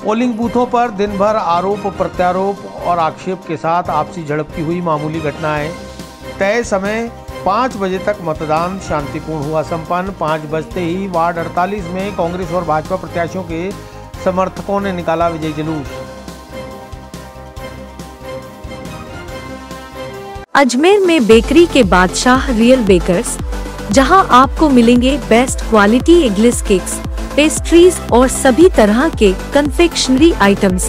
Polling बूथों पर दिन भर आरोप प्रत्यारोप और आक्षेप के साथ आपसी झड़प की हुई मामूली घटनाएं। तय समय 5 बजे तक मतदान शांतिपूर्ण हुआ संपन्न। 5 बजते ही वार्ड 48 में कांग्रेस और भाजपा प्रत्याशियों के समर्थकों ने निकाला विजय जुलूस। अजमेर में बेकरी के बादशाह रियल बेकर्स, जहां आपको मिलेंगे best quality eggless cakes, pastries और सभी तरह के confectionery items.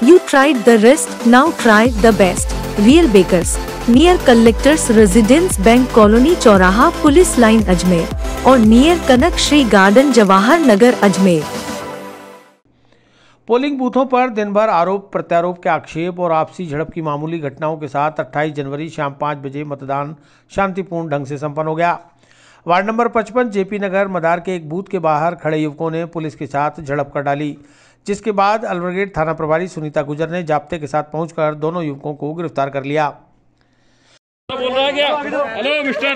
You tried the rest, now try the best. Real Bakers, near Collectors Residence Bank Colony चौराहा पुलिस लाइन अजमेर और नियर कनक श्री गार्डन जवाहर नगर अजमेर। पोलिंग बूथों पर दिन भर आरोप प्रत्यारोप के आक्षेप और आपसी झड़प की मामूली घटनाओं के साथ 28 जनवरी शाम 5 बजे मतदान शांतिपूर्ण ढंग से संपन्न हो गया। वार्ड नंबर 55 जेपी नगर मदार के एक बूथ के बाहर खड़े युवकों ने पुलिस के साथ झड़प कर डाली, जिसके बाद अलबरगेट थाना प्रभारी सुनीता गुजर ने जाब्ते के साथ पहुंचकर दोनों युवकों को गिरफ्तार कर लिया। बोल रहा है क्या? हेलो मिस्टर,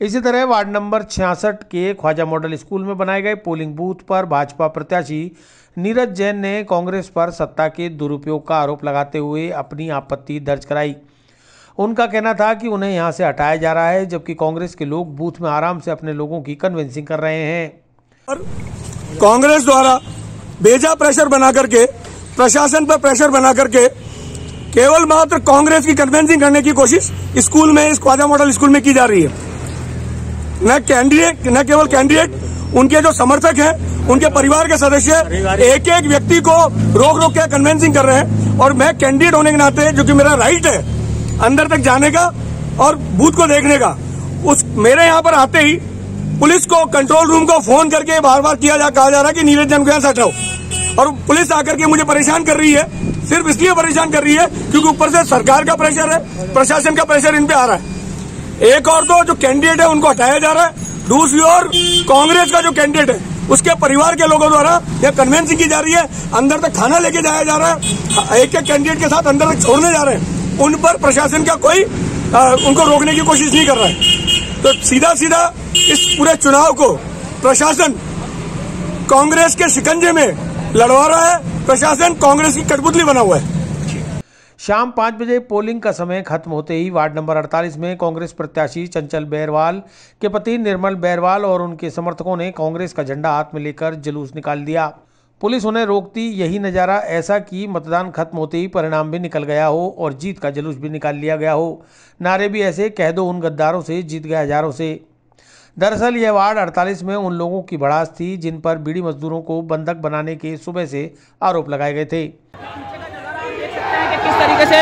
इसी तरह वार्ड नंबर 66 के ख्वाजा मॉडल स्कूल में बनाए गए पोलिंग बूथ पर भाजपा प्रत्याशी नीरज जैन ने कांग्रेस पर सत्ता के दुरुपयोग का आरोप लगाते हुए अपनी आपत्ति दर्ज कराई। उनका कहना था कि उन्हें यहां से हटाया जा रहा है, जबकि कांग्रेस के लोग बूथ में आराम से अपने लोगों की कन्विंसिंग कर रहे हैं। और कांग्रेस द्वारा बेजा प्रेशर बना करके, प्रशासन पर प्रेशर बना करके केवल मात्र कांग्रेस की कन्विंसिंग करने की कोशिश स्कूल में, इस ख्वाजा मॉडल स्कूल में की जा रही है। न केवल कैंडिडेट, उनके जो समर्थक हैं, उनके परिवार के सदस्य एक एक व्यक्ति को रोक रोक के कन्विंसिंग कर रहे हैं। और मैं कैंडिडेट होने के नाते, जो कि मेरा राइट है अंदर तक जाने का और बूथ को देखने का, मेरे यहाँ पर आते ही पुलिस को, कंट्रोल रूम को फोन करके बार बार कहा जा रहा है कि नीरज जैन को यहाँ से हटाओ। और पुलिस आकर के मुझे परेशान कर रही है, सिर्फ इसलिए परेशान कर रही है क्योंकि ऊपर से सरकार का प्रेशर है, प्रशासन का प्रेशर इन पे आ रहा है। एक और तो जो कैंडिडेट है उनको हटाया जा रहा है, दूसरी ओर कांग्रेस का जो कैंडिडेट है उसके परिवार के लोगों द्वारा यह कन्वेंसिंग की जा रही है, अंदर तक खाना लेके जाया जा रहा है, एक एक कैंडिडेट के साथ अंदर तक छोड़ने जा रहे हैं। उन पर प्रशासन का कोई उनको रोकने की कोशिश नहीं कर रहा है। तो सीधा सीधा इस पूरे चुनाव को प्रशासन कांग्रेस के शिकंजे में लड़वा रहा है। प्रशासन कांग्रेस की कठपुतली बना हुआ है। शाम 5 बजे पोलिंग का समय खत्म होते ही वार्ड नंबर 48 में कांग्रेस प्रत्याशी चंचल बेरवाल के पति निर्मल बेरवाल और उनके समर्थकों ने कांग्रेस का झंडा हाथ में लेकर जुलूस निकाल दिया। पुलिस उन्हें रोकती यही नज़ारा ऐसा कि मतदान खत्म होते ही परिणाम भी निकल गया हो और जीत का जुलूस भी निकाल लिया गया हो। नारे भी ऐसे, कह दो उन गद्दारों से, जीत गए हजारों से। दरअसल यह वार्ड 48 में उन लोगों की भड़ास थी जिन पर बीड़ी मजदूरों को बंधक बनाने के सुबह से आरोप लगाए गए थे। किस तरीके से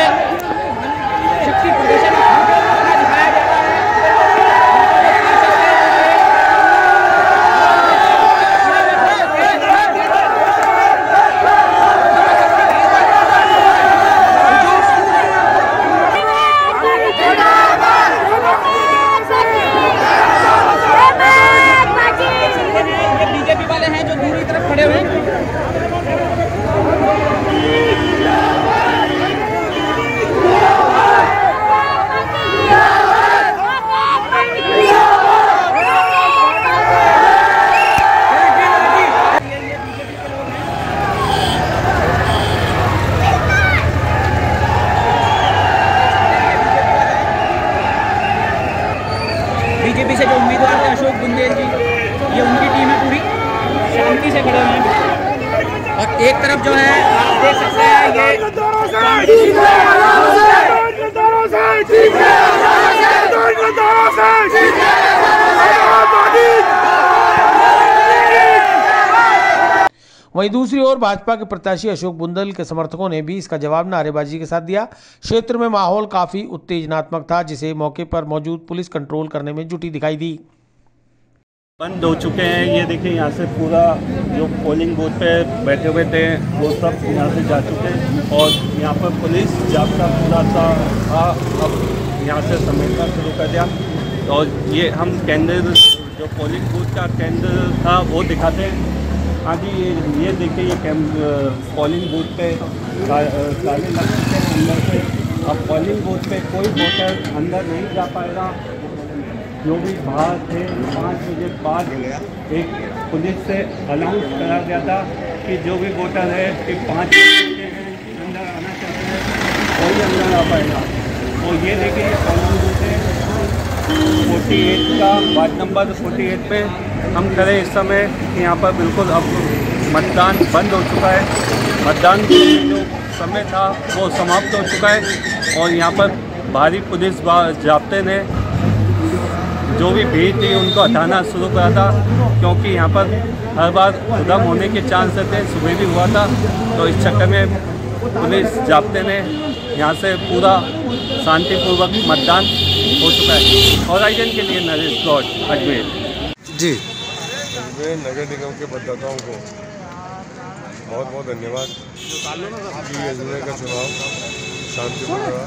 शक्ति प्रदर्शन दिखाया जा रहा है। बीजेपी वाले हैं जो दूसरी तरफ खड़े हुए हैं। बीजेपी से जो उम्मीदवार थे अशोक बुंदेल जी, ये उनकी टीम है, पूरी शांति से खड़े हुए हैं। और एक तरफ जो है आप देख सकते हैं वहीं दूसरी ओर भाजपा के प्रत्याशी अशोक बुंदल के समर्थकों ने भी इसका जवाब नारेबाजी के साथ दिया। क्षेत्र में माहौल काफी उत्तेजनात्मक था, जिसे मौके पर मौजूद पुलिस कंट्रोल करने में जुटी दिखाई दी। बंद हो चुके हैं, ये देखिए यहाँ से पूरा जो पोलिंग बूथ पे बैठे हुए थे वो सब यहाँ से जा चुके हैं और यहाँ पर पुलिस जाब्ता पूरा सा अब यहाँ से समेटना शुरू कर दिया। और ये हम केंद्र जो पोलिंग बूथ का केंद्र था वो दिखाते हैं। हाँ जी, ये देखिए ये पोलिंग बूथ पे ताले लग चुके हैं अंदर से। अब पोलिंग बूथ पे कोई वोटर अंदर नहीं जा पाएगा। जो भी बाहर थे 5 बजे बाद एक पुलिस से अनाउंस करा गया था कि जो भी वोटर है कि 5 बजे अंदर आना चाहते हैं कोई अंदर आ पाएगा। और ये देखिए पोलिंग बूथ है 48 का, वार्ड नंबर 48 पे हम खड़े इस समय यहाँ पर बिल्कुल अब मतदान बंद हो चुका है। मतदान जो समय था वो समाप्त हो चुका है और यहाँ पर भारी पुलिस जाब्ते ने जो भी भीड़ थी उनको हटाना शुरू करा था, क्योंकि यहाँ पर हर बार उधम होने के चांस थे। सुबह भी हुआ था, तो इस चक्कर में पुलिस जाब्ते ने यहाँ से पूरा शांतिपूर्वक मतदान हो चुका है। हॉराइजन के लिए नरेश गौड़, अजमेर। जी, अजमेर नगर निगम के मतदाताओं को बहुत बहुत धन्यवाद कि अजमेर का चुनाव शांतिपूर्ण रहा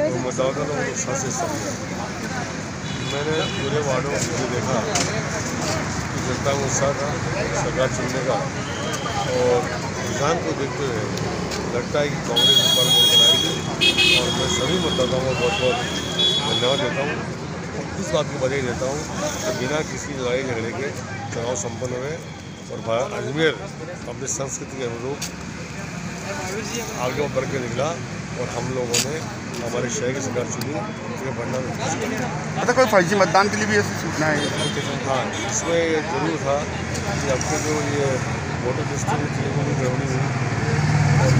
और मतदाताओं को उत्साह से हिस्सा लिया। मैंने पूरे वार्डों में देखा कि जनता में उत्साह था सरकार चुनने का और रुझान को देखते हुए लगता है कि कांग्रेस इस बार वोट बनाएगी। और मैं सभी मतदाताओं को बहुत बहुत धन्यवाद देता हूँ। इस बात की बधाई देता हूँ कि बिना किसी लड़ाई झगड़े के चुनाव संपन्न हुए और अजमेर अपनी संस्कृति के अनुरूप आगे बढ़ के निकला और हम लोगों ने हमारे शहर की सरकार चुनी। बढ़ना मतलब कोई फर्जी मतदान के लिए भी ऐसी सूचना है? हाँ, इसमें ये जरूर था कि अब तक जो ये वोटर लिस्ट थी वो भी गड़बड़ी हुई और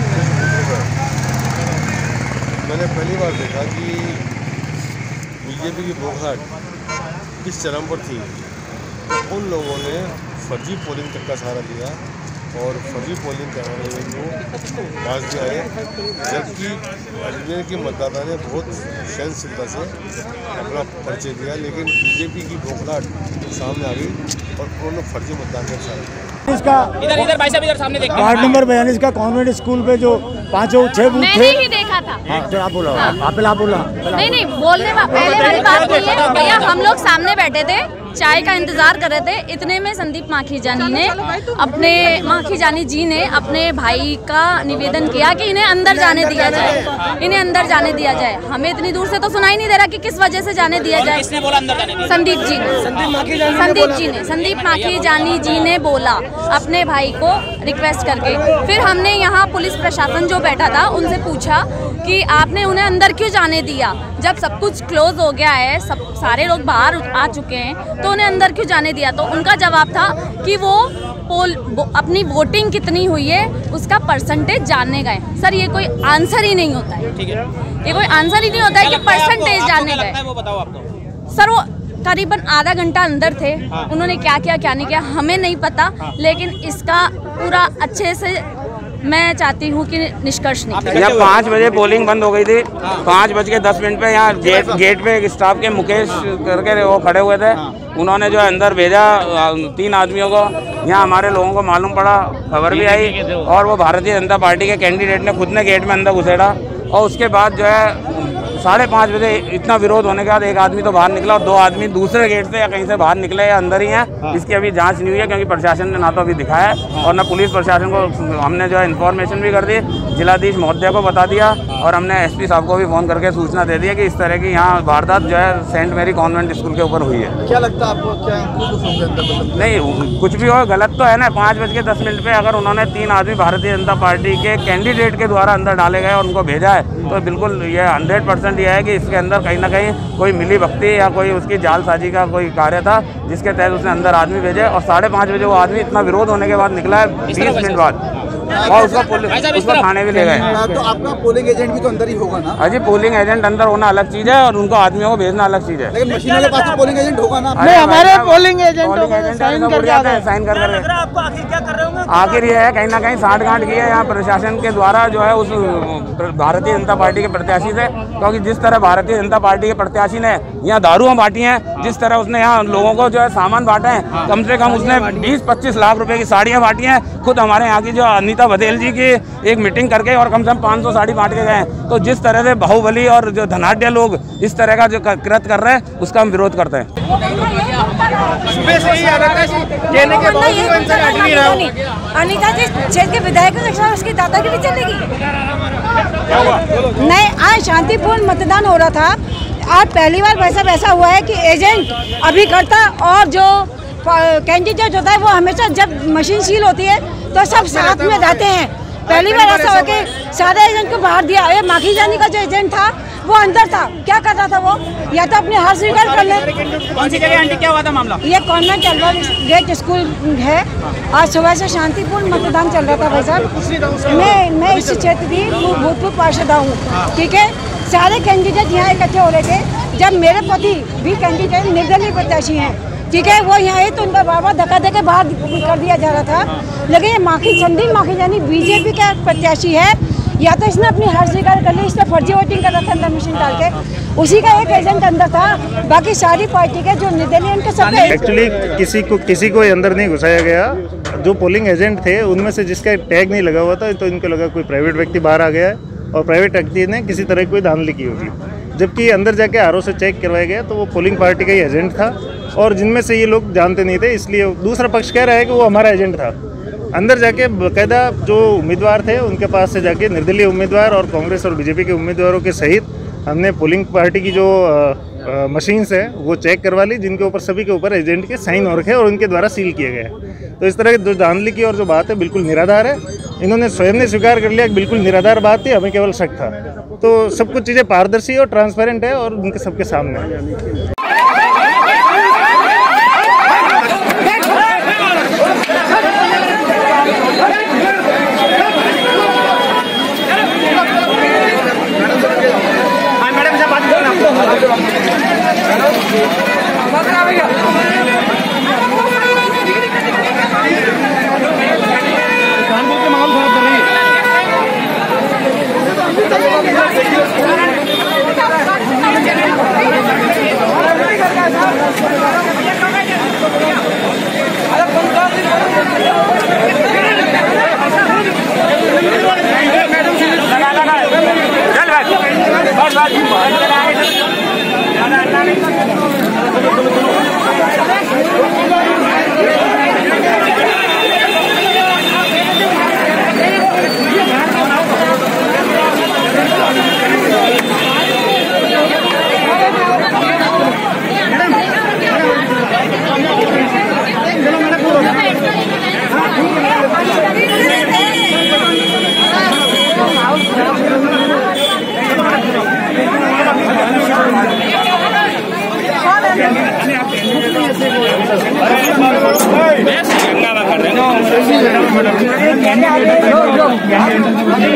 मैंने पहली बार देखा कि बीजेपी की बौखलाहट किस चरम पर थी। तो उन लोगों ने फर्जी पोलिंग तक का सहारा लिया और फर्जी पोलिंग कराने को बाज दिया है, जबकि अजमेर के मतदाता ने बहुत सहनशीलता से अपना परिचय दिया। लेकिन बीजेपी की बौखलाहट सामने आ गई और उन्होंने फर्जी मतदान का सहारा लिया। इसका इधर भाई साहब इधर सामने देखते हैं। वार्ड नंबर 42 का कॉन्वेंट स्कूल पे जो 5-6 बूथ थे, मैंने ही देखा था। हाँ, तो आप बोला, आप बोला। नहीं बोलने पहले वाली बात नहीं है भैया। हम लोग सामने बैठे थे, चाय का इंतजार कर रहे थे। इतने में संदीप माखीजानी जी ने अपने भाई का निवेदन किया कि इन्हें अंदर जाने दिया जाए, इन्हें अंदर जाने दिया जाए। हमें इतनी दूर से तो सुनाई नहीं दे रहा कि किस वजह से जाने दिया जाए। किसने बोला अंदर जाने दिया? संदीप माखीजानी जी ने बोला अपने भाई को रिक्वेस्ट करके। फिर हमने यहाँ पुलिस प्रशासन जो बैठा था उनसे पूछा कि आपने उन्हें अंदर क्यों जाने दिया, जब सब कुछ क्लोज हो गया है, सब सारे लोग बाहर आ चुके हैं, तो उन्हें अंदर क्यों जाने दिया? तो उनका जवाब था कि वो अपनी वोटिंग कितनी हुई है उसका परसेंटेज जानने गए। सर ये कोई आंसर ही नहीं होता है, ठीक है, ये कोई आंसर ही नहीं होता है कि परसेंटेज जानने गए। वो बताओ आप तो। सर वो करीबन आधा घंटा अंदर थे, उन्होंने क्या किया क्या नहीं किया हमें नहीं पता, लेकिन इसका पूरा अच्छे से मैं चाहती हूँ कि निष्कर्ष निकले। यहाँ 5 बजे पोलिंग बंद हो गई थी। 5:10 पे यहाँ गेट पे एक स्टाफ के मुकेश करके वो खड़े हुए थे। उन्होंने जो अंदर भेजा 3 आदमियों को। यहाँ हमारे लोगों को मालूम पड़ा, खबर भी आई और वो भारतीय जनता पार्टी के कैंडिडेट ने खुद ने गेट में अंदर घुसेड़ा। और उसके बाद जो है 5:30 बजे इतना विरोध होने के बाद एक आदमी तो बाहर निकला और 2 आदमी दूसरे गेट से या कहीं से बाहर निकले या अंदर ही हैं। इसकी अभी जांच नहीं हुई है, क्योंकि प्रशासन ने ना तो अभी दिखाया है और ना पुलिस प्रशासन को हमने जो है इन्फॉर्मेशन भी कर दी, जिलाधीश महोदय को बता दिया और हमने एसपी साहब को भी फ़ोन करके सूचना दे दी है कि इस तरह की यहाँ वारदात जो है सेंट मेरी कॉन्वेंट स्कूल के ऊपर हुई है। क्या लगता है आपको, क्या नहीं कुछ भी हो, गलत तो है ना। 5:10 पे अगर उन्होंने 3 आदमी भारतीय जनता पार्टी के कैंडिडेट के द्वारा अंदर डाले गए और उनको भेजा है, तो बिल्कुल ये 100% यह है कि इसके अंदर कहीं ना कहीं कोई मिली भक्ति या कोई उसकी जालसाजी का कोई कार्य था, जिसके तहत उसने अंदर आदमी भेजे। और 5:30 बजे वो आदमी इतना विरोध होने के बाद निकला है 20 मिनट बाद। और उसको थाने भी ले गए। तो आपका पोलिंग एजेंट भी तो अंदर ही होगा ना? अजी पोलिंग एजेंट अंदर होना अलग चीज है और उनको आदमियों को भेजना अलग चीज है। लेकिन मशीनों के पास तो पोलिंग एजेंट होगा ना? नहीं, हमारे पोलिंग एजेंट साइन कर आखिर क्या कर रहे होंगे? आखिर ये है कहीं ना कहीं साठगांठ की है यहाँ प्रशासन के द्वारा जो है उस भारतीय जनता पार्टी के प्रत्याशी से, क्योंकि जिस तरह भारतीय जनता पार्टी के प्रत्याशी ने यहाँ दारुआं बांटी हैं, जिस तरह उसने यहाँ लोगों को जो है सामान बांटे हैं, कम से कम उसने 20-25 लाख रुपए की साड़ियाँ बांटी हैं। खुद हमारे यहाँ की जो अनीता बघेल जी की एक मीटिंग करके और कम से कम 500 साड़ी बांट के गए। तो जिस तरह से बाहुबली और जो धनाढ़ लोग इस तरह का जो कृत्य कर रहे हैं उसका हम विरोध करते हैं। सुबह से ही कहने के बावजूद हट नहीं रहा हूं। अनीता जी क्षेत्र के विधायक उसकी दादागिरी चलेगी? नहीं, आज शांतिपूर्ण मतदान हो रहा था। आज पहली बार वैसा हुआ है कि एजेंट अभी करता और जो कैंडिडेट होता है वो हमेशा जब मशीन सील होती है तो सब साथ में रहते हैं। पहली बार ऐसा हुआ कि सारे एजेंट को बाहर दिया। ये माखी जानी का जो एजेंट था वो अंदर था, क्या कर रहा था वो? या तो अपने हार स्वीकार कर ले। कौन सी जगह आंटी, क्या हुआ था मामला? ये कॉन्वेंट अलवर गेट स्कूल है। आज सुबह से शांतिपूर्ण मतदान चल रहा था भाई साहब। मैं इस क्षेत्र की भूतपूर्व पार्षद हूँ, ठीक है। सारे कैंडिडेट यहाँ इकट्ठे हो रहे थे। जब मेरे पति भी कैंडिडेट निर्दलीय प्रत्याशी हैं, ठीक है, वो यहाँ है तो उनका बाबा धक्का दे के बाहर कर दिया जा रहा था। लेकिन ये संदीप माखी जानी बीजेपी का प्रत्याशी है, या तो इसने अपनी हार स्वीकार कर ली, इसने फर्जी वोटिंग कर रहा था अंदर मशीन डाल के, उसी का एक एजेंट अंदर था। बाकी सारी पार्टी के जो निर्दलीय उनके सब एक्चुअली किसी को अंदर नहीं घुसाया गया। जो पोलिंग एजेंट थे उनमें से जिसका टैग नहीं लगा हुआ था तो इनको लगा कोई प्राइवेट व्यक्ति बाहर आ गया है और प्राइवेट व्यक्ति ने किसी तरह की कोई धांधली की होगी, जबकि अंदर जाके आरओ से चेक करवाया गया तो वो पोलिंग पार्टी का ही एजेंट था और जिनमें से ये लोग जानते नहीं थे, इसलिए दूसरा पक्ष कह रहा है कि वो हमारा एजेंट था। अंदर जाके बाकायदा जो उम्मीदवार थे उनके पास से जाके निर्दलीय उम्मीदवार और कांग्रेस और बीजेपी के उम्मीदवारों के सहित हमने पोलिंग पार्टी की जो मशीन्स है वो चेक करवा ली, जिनके ऊपर सभी के ऊपर एजेंट के साइन हो रखे और उनके द्वारा सील किए गए। तो इस तरह की जो धांधली की और जो बात है बिल्कुल निराधार है। इन्होंने स्वयं ने स्वीकार कर लिया कि बिल्कुल निराधार बात थी, हमें केवल शक था। तो सब कुछ चीज़ें पारदर्शी और ट्रांसपेरेंट है और उनके सबके सामने है।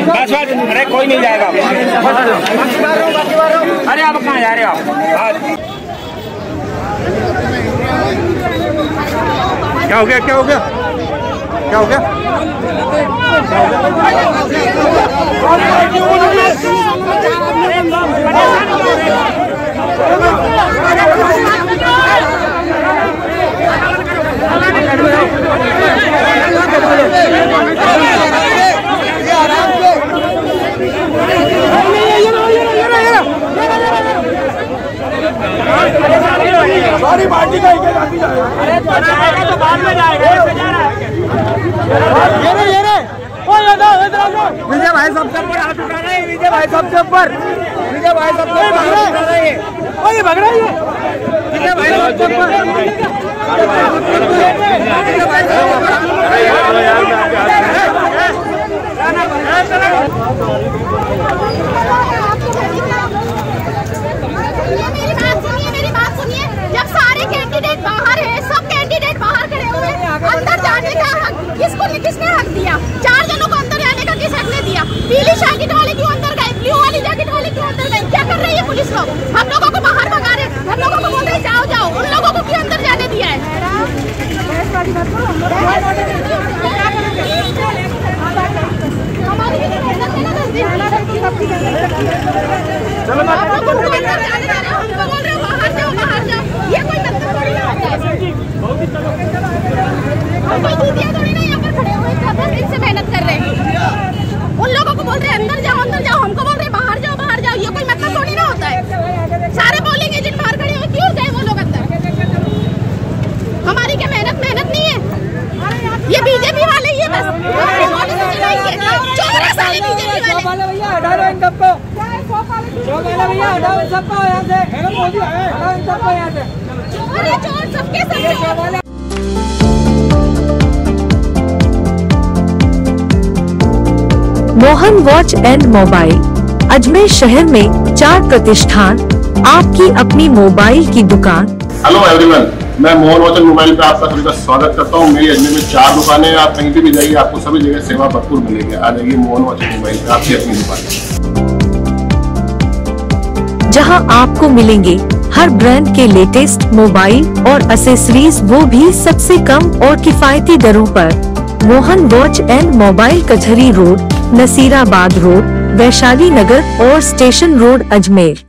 बस अरे कोई नहीं जाएगा। अरे आप कहाँ जा रहे हो? क्या हो गया? क्या हो गया? क्या हो गया? सारी पार्टी का अरे तो जाएगा तो बाद में जाएगा। ये रे विजय भाई सबसे ऊपर हाथ उठा रहे हैं। विजय भाई सबसे ऊपर, विजय भाई सबसे ऊपर हाथ उठा रहे हैं। ये भाग रहा है। विजय भाई सबसे ऊपर, विजय भाई मेरी बात सुनिए। जब सारे कैंडिडेट बाहर है, सब कैंडिडेट बाहर खड़े हुए, अंदर जाने का हक किसने हक दिया? 4 जनों को कोई दीदियां थोड़ी ना यहाँ पर खड़े हुए सब दिन से मेहनत कर रहे हैं। उन लोगों को बोल रहे हैं अंदर जाओ, हमको बोल रहे हैं बाहर जाओ, बाहर जाओ। ये कोई मतलब थोड़ी ना होता है। सारे पोलिंग एजेंट बाहर खड़े हुए, क्यों गए वो लोग अंदर? हमारी क्या मेहनत नहीं है? ये बीजेपी वाले ये बस भैया हटाओ इन सबको, भैया हटाओ इन सबको यहाँ से, हटाओ इन सबको यहाँ से। चोर सबके सब। Mohan watch and mobile Ajmer शहर में 4 प्रतिष्ठान, आपकी अपनी मोबाइल की दुकान। हेलो एवरीवन, मैं मोहन वॉच एंड मोबाइल पे आपका सभी का स्वागत करता हूँ। मेरी अजमेर में 4 दुकानें हैं। आप कहीं भी जाइए, आपको सभी जगह सेवा भरपूर मिलेगी। आ जाइए मोहन वॉच एंड मोबाइल पे, आपकी अपनी दुकान, जहां आपको मिलेंगे हर ब्रांड के लेटेस्ट मोबाइल और एक्सेसरीज, वो भी सबसे कम और किफायती दरों पर। मोहन वॉच एंड मोबाइल कचहरी रोड, नसीराबाद रोड, वैशाली नगर और स्टेशन रोड, अजमेर।